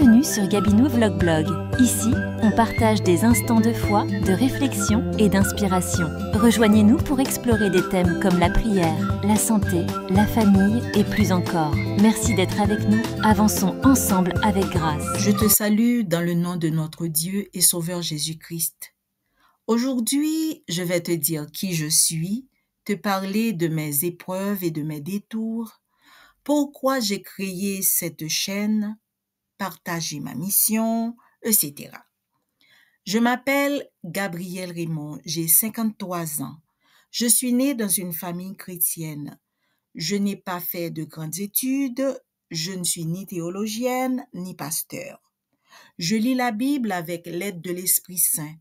Bienvenue sur Gabinou Vlog Blog. Ici, on partage des instants de foi, de réflexion et d'inspiration. Rejoignez-nous pour explorer des thèmes comme la prière, la santé, la famille et plus encore. Merci d'être avec nous. Avançons ensemble avec grâce. Je te salue dans le nom de notre Dieu et Sauveur Jésus-Christ. Aujourd'hui, je vais te dire qui je suis, te parler de mes épreuves et de mes détours, pourquoi j'ai créé cette chaîne, partager ma mission, etc. Je m'appelle Gabrielle Raymond, j'ai 53 ans. Je suis née dans une famille chrétienne. Je n'ai pas fait de grandes études, je ne suis ni théologienne ni pasteur. Je lis la Bible avec l'aide de l'Esprit Saint,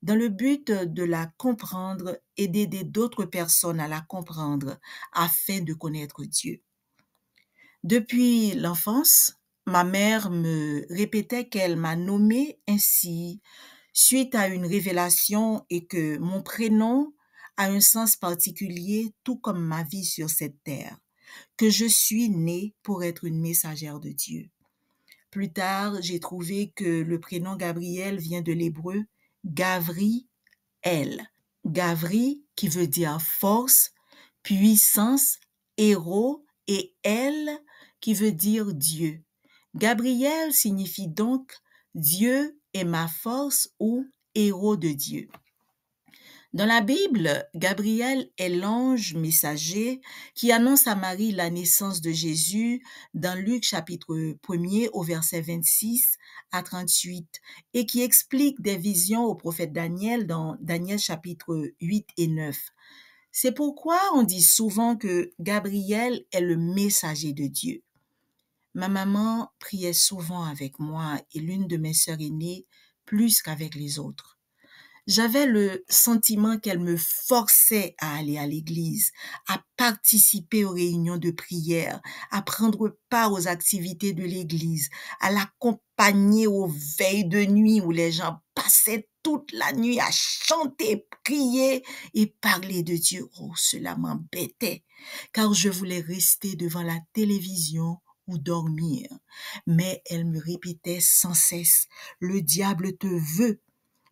dans le but de la comprendre et d'aider d'autres personnes à la comprendre afin de connaître Dieu. Depuis l'enfance, ma mère me répétait qu'elle m'a nommée ainsi suite à une révélation et que mon prénom a un sens particulier tout comme ma vie sur cette terre, que je suis née pour être une messagère de Dieu. Plus tard, j'ai trouvé que le prénom Gabriel vient de l'hébreu Gavri, elle. Gavri qui veut dire force, puissance, héros et elle qui veut dire Dieu. Gabriel signifie donc Dieu est ma force ou héros de Dieu. Dans la Bible, Gabriel est l'ange messager qui annonce à Marie la naissance de Jésus dans Luc chapitre 1er au verset 26 à 38 et qui explique des visions au prophète Daniel dans Daniel chapitre 8 et 9. C'est pourquoi on dit souvent que Gabriel est le messager de Dieu. Ma maman priait souvent avec moi et l'une de mes sœurs aînées plus qu'avec les autres. J'avais le sentiment qu'elle me forçait à aller à l'église, à participer aux réunions de prière, à prendre part aux activités de l'église, à l'accompagner aux veilles de nuit où les gens passaient toute la nuit à chanter, prier et parler de Dieu. Oh, cela m'embêtait, car je voulais rester devant la télévision ou dormir. Mais elle me répétait sans cesse, « Le diable te veut.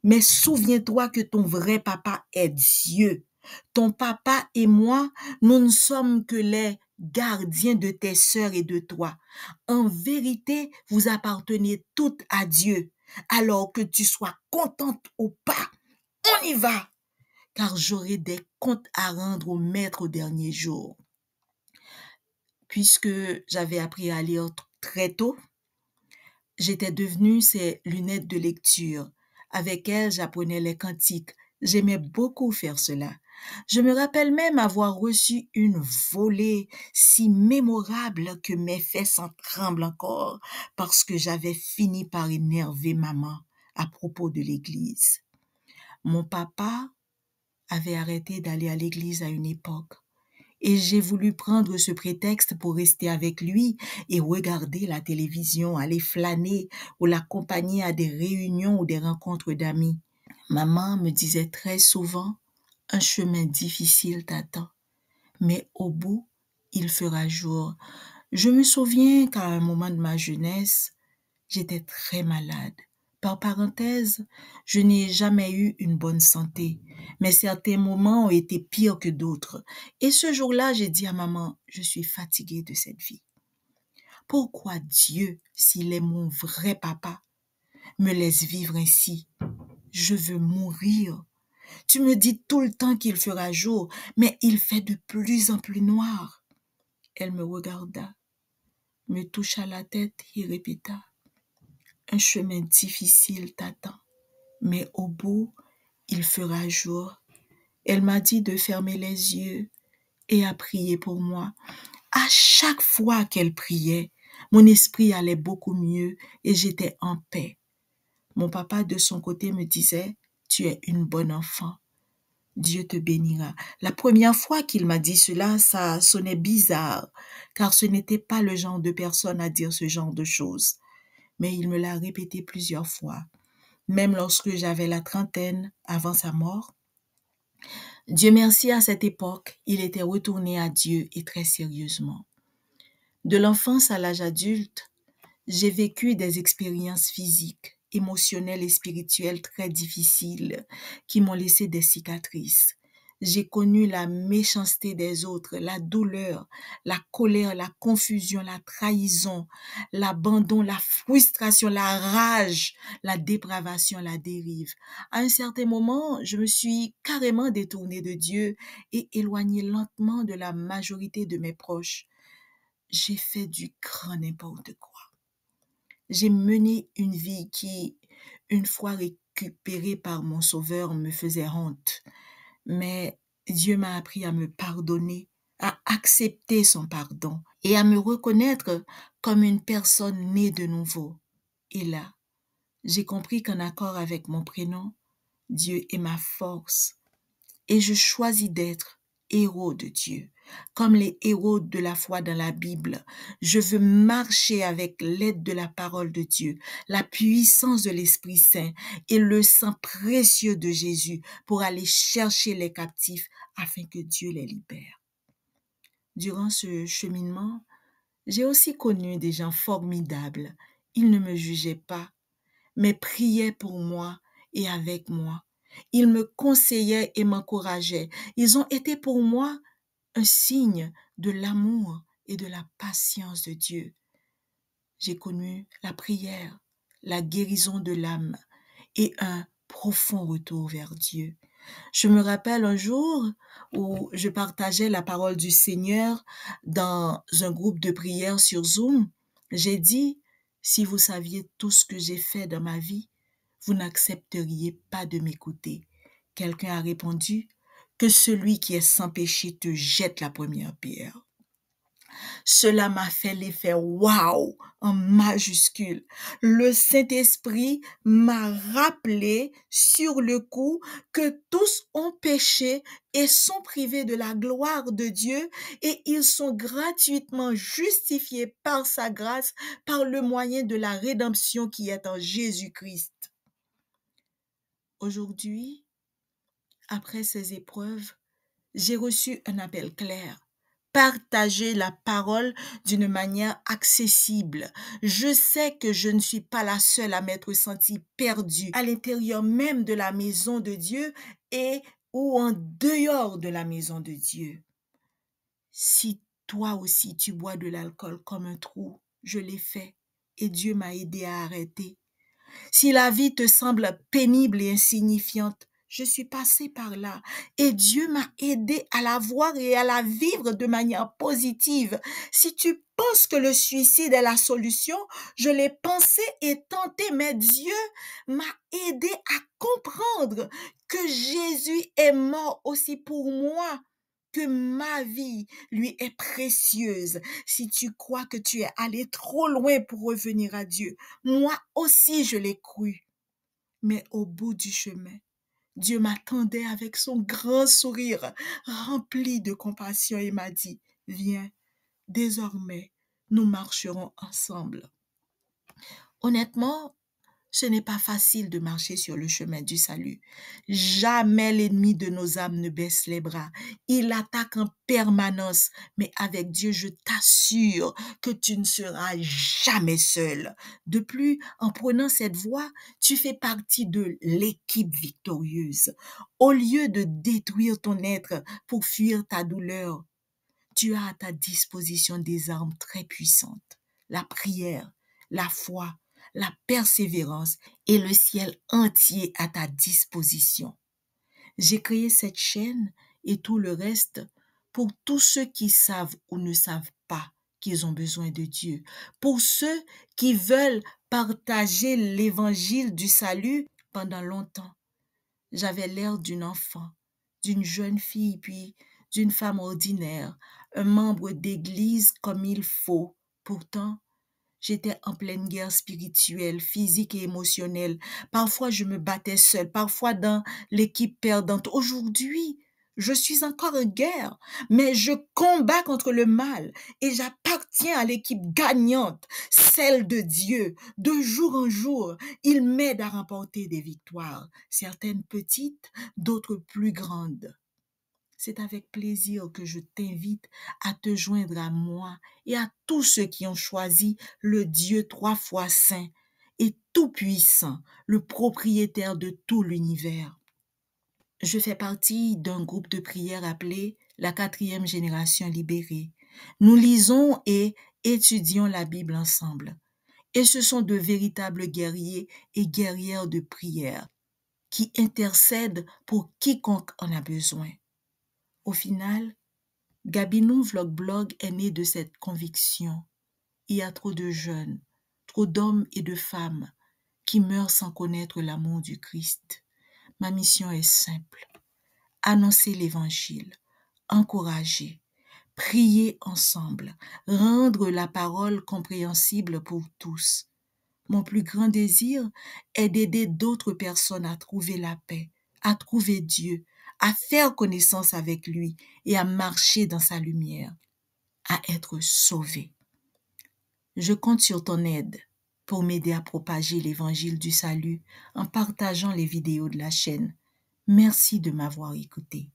Mais souviens-toi que ton vrai papa est Dieu. Ton papa et moi, nous ne sommes que les gardiens de tes sœurs et de toi. En vérité, vous appartenez toutes à Dieu. Alors que tu sois contente ou pas, on y va, car j'aurai des comptes à rendre au maître au dernier jour. » Puisque j'avais appris à lire très tôt, j'étais devenue ses lunettes de lecture. Avec elle, j'apprenais les cantiques. J'aimais beaucoup faire cela. Je me rappelle même avoir reçu une volée si mémorable que mes fesses en tremblent encore parce que j'avais fini par énerver maman à propos de l'église. Mon papa avait arrêté d'aller à l'église à une époque. Et j'ai voulu prendre ce prétexte pour rester avec lui et regarder la télévision, aller flâner ou l'accompagner à des réunions ou des rencontres d'amis. Maman me disait très souvent, « Un chemin difficile t'attend, mais au bout, il fera jour. » Je me souviens qu'à un moment de ma jeunesse, j'étais très malade. Par parenthèse, je n'ai jamais eu une bonne santé, mais certains moments ont été pires que d'autres. Et ce jour-là, j'ai dit à maman, je suis fatiguée de cette vie. Pourquoi Dieu, s'il est mon vrai papa, me laisse vivre ainsi? Je veux mourir. Tu me dis tout le temps qu'il fera jour, mais il fait de plus en plus noir. Elle me regarda, me toucha la tête et répéta, « Un chemin difficile t'attend, mais au bout, il fera jour. » Elle m'a dit de fermer les yeux et à prier pour moi. À chaque fois qu'elle priait, mon esprit allait beaucoup mieux et j'étais en paix. Mon papa, de son côté, me disait, « Tu es une bonne enfant. Dieu te bénira. » La première fois qu'il m'a dit cela, ça sonnait bizarre, car ce n'était pas le genre de personne à dire ce genre de choses. Mais il me l'a répété plusieurs fois, même lorsque j'avais la trentaine avant sa mort. Dieu merci, à cette époque, il était retourné à Dieu et très sérieusement. De l'enfance à l'âge adulte, J'ai vécu des expériences physiques, émotionnelles et spirituelles très difficiles qui m'ont laissé des cicatrices. J'ai connu la méchanceté des autres, la douleur, la colère, la confusion, la trahison, l'abandon, la frustration, la rage, la dépravation, la dérive. À un certain moment, je me suis carrément détournée de Dieu et éloignée lentement de la majorité de mes proches. J'ai fait du grand n'importe quoi. J'ai mené une vie qui, une fois récupérée par mon Sauveur, me faisait honte. Mais Dieu m'a appris à me pardonner, à accepter son pardon et à me reconnaître comme une personne née de nouveau. Et là, j'ai compris qu'en accord avec mon prénom, Dieu est ma force et je choisis d'être héros de Dieu. Comme les héros de la foi dans la Bible, je veux marcher avec l'aide de la parole de Dieu, la puissance de l'Esprit Saint et le sang précieux de Jésus pour aller chercher les captifs afin que Dieu les libère. Durant ce cheminement, j'ai aussi connu des gens formidables. Ils ne me jugeaient pas, mais priaient pour moi et avec moi. Ils me conseillaient et m'encourageaient. Ils ont été pour moi un signe de l'amour et de la patience de Dieu. J'ai connu la prière, la guérison de l'âme et un profond retour vers Dieu. Je me rappelle un jour où je partageais la parole du Seigneur dans un groupe de prière sur Zoom. J'ai dit, si vous saviez tout ce que j'ai fait dans ma vie, vous n'accepteriez pas de m'écouter. Quelqu'un a répondu, que celui qui est sans péché te jette la première pierre. Cela m'a fait l'effet waouh en majuscule. Le Saint-Esprit m'a rappelé sur le coup que tous ont péché et sont privés de la gloire de Dieu et ils sont gratuitement justifiés par sa grâce par le moyen de la rédemption qui est en Jésus-Christ. Aujourd'hui, après ces épreuves, j'ai reçu un appel clair. Partager la parole d'une manière accessible. Je sais que je ne suis pas la seule à m'être sentie perdue à l'intérieur même de la maison de Dieu et ou en dehors de la maison de Dieu. Si toi aussi tu bois de l'alcool comme un trou, je l'ai fait et Dieu m'a aidé à arrêter. Si la vie te semble pénible et insignifiante, je suis passée par là et Dieu m'a aidé à la voir et à la vivre de manière positive. Si tu penses que le suicide est la solution, je l'ai pensé et tenté, mais Dieu m'a aidé à comprendre que Jésus est mort aussi pour moi, que ma vie lui est précieuse. Si tu crois que tu es allé trop loin pour revenir à Dieu, moi aussi je l'ai cru. Mais au bout du chemin, Dieu m'attendait avec son grand sourire rempli de compassion et m'a dit, viens, désormais, nous marcherons ensemble. Honnêtement, ce n'est pas facile de marcher sur le chemin du salut. Jamais l'ennemi de nos âmes ne baisse les bras. Il attaque en permanence. Mais avec Dieu, je t'assure que tu ne seras jamais seul. De plus, en prenant cette voie, tu fais partie de l'équipe victorieuse. Au lieu de détruire ton être pour fuir ta douleur, tu as à ta disposition des armes très puissantes. La prière, la foi, la persévérance et le ciel entier à ta disposition. J'ai créé cette chaîne et tout le reste pour tous ceux qui savent ou ne savent pas qu'ils ont besoin de Dieu, pour ceux qui veulent partager l'évangile du salut. Pendant longtemps, j'avais l'air d'une enfant, d'une jeune fille, puis d'une femme ordinaire, un membre d'église comme il faut. Pourtant, j'étais en pleine guerre spirituelle, physique et émotionnelle. Parfois, je me battais seule, parfois dans l'équipe perdante. Aujourd'hui, je suis encore en guerre, mais je combats contre le mal et j'appartiens à l'équipe gagnante, celle de Dieu. De jour en jour, il m'aide à remporter des victoires, certaines petites, d'autres plus grandes. c'est avec plaisir que je t'invite à te joindre à moi et à tous ceux qui ont choisi le Dieu 3 fois saint et tout-puissant, le propriétaire de tout l'univers. Je fais partie d'un groupe de prière appelé la 4e génération libérée. Nous lisons et étudions la Bible ensemble. Et ce sont de véritables guerriers et guerrières de prière qui intercèdent pour quiconque en a besoin. Au final, Gabinou Vlog Blog est né de cette conviction. Il y a trop de jeunes, trop d'hommes et de femmes qui meurent sans connaître l'amour du Christ. Ma mission est simple. Annoncer l'Évangile, encourager, prier ensemble, rendre la parole compréhensible pour tous. Mon plus grand désir est d'aider d'autres personnes à trouver la paix, à trouver Dieu, à faire connaissance avec lui et à marcher dans sa lumière, à être sauvés. Je compte sur ton aide pour m'aider à propager l'évangile du salut en partageant les vidéos de la chaîne. Merci de m'avoir écouté.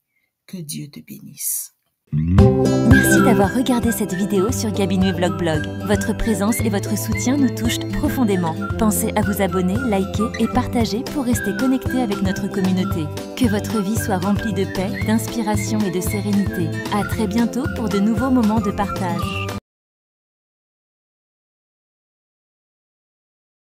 Que Dieu te bénisse. Merci d'avoir regardé cette vidéo sur Gabinou Vlog Blog. Votre présence et votre soutien nous touchent profondément. Pensez à vous abonner, liker et partager pour rester connecté avec notre communauté. Que votre vie soit remplie de paix, d'inspiration et de sérénité. À très bientôt pour de nouveaux moments de partage.